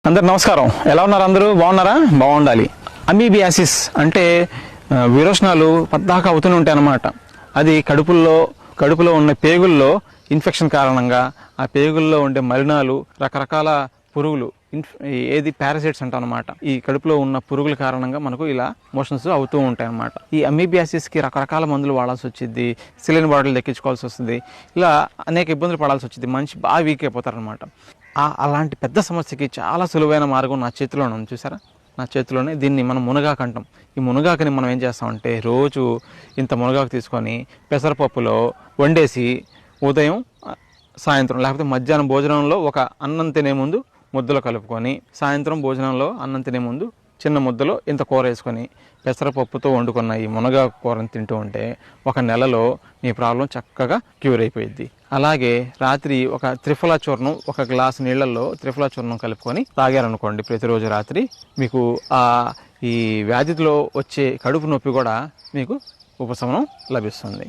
అందరు నమస్కారం. ఎలా ఉన్నారు? అందరూ బాగున్నారా? బాగుండాలి. అమీబియాసిస్ అంటే విరోచనాలు పద్దాకా అవుతూనే ఉంటాయి అన్నమాట. అది కడుపులో ఉన్న పేగుల్లో ఇన్ఫెక్షన్ కారణంగా ఆ పేగుల్లో ఉండే మలినాలు, రకరకాల పురుగులు, ఏది పారాసైట్స్ అంటాం అనమాట. ఈ కడుపులో ఉన్న పురుగుల కారణంగా మనకు ఇలా మోషన్స్ అవుతూ ఉంటాయి అన్నమాట. ఈ అమీబియాసిస్కి రకరకాల మందులు వాడాల్సి వచ్చింది, సిలిన్ బాటిల్ దక్కించుకోవాల్సి వస్తుంది, ఇలా అనేక ఇబ్బందులు పడాల్సి వచ్చింది. మనిషి బాగా వీక్ అయిపోతారు అనమాట. అలాంటి పెద్ద సమస్యకి చాలా సులువైన మార్గం నా చేతిలోనే ఉంది. చూసారా, నా చేతిలోనే. దీన్ని మనం మునగాకు అంటాం. ఈ మునగాకుని మనం ఏం చేస్తామంటే రోజు ఇంత మునగాకు తీసుకొని పెసరపప్పులో వండేసి ఉదయం, సాయంత్రం, లేకపోతే మధ్యాహ్నం భోజనంలో ఒక అన్నం తినే ముందు ముద్దలో కలుపుకొని, సాయంత్రం భోజనంలో అన్నం తినే ముందు చిన్న ముద్దలో ఇంత కూర వేసుకొని పెసరపప్పుతో వండుకున్న ఈ మునగాకు కూరని తింటూ ఉంటే ఒక నెలలో మీ ప్రాబ్లం చక్కగా క్యూర్ అయిపోయింది. అలాగే రాత్రి ఒక త్రిఫలా చూర్ణం, ఒక గ్లాసు నీళ్లలో త్రిఫలా చూర్ణం కలుపుకొని తాగారనుకోండి ప్రతిరోజు రాత్రి, మీకు ఈ వ్యాధిలో వచ్చే కడుపు నొప్పి కూడా మీకు ఉపశమనం లభిస్తుంది.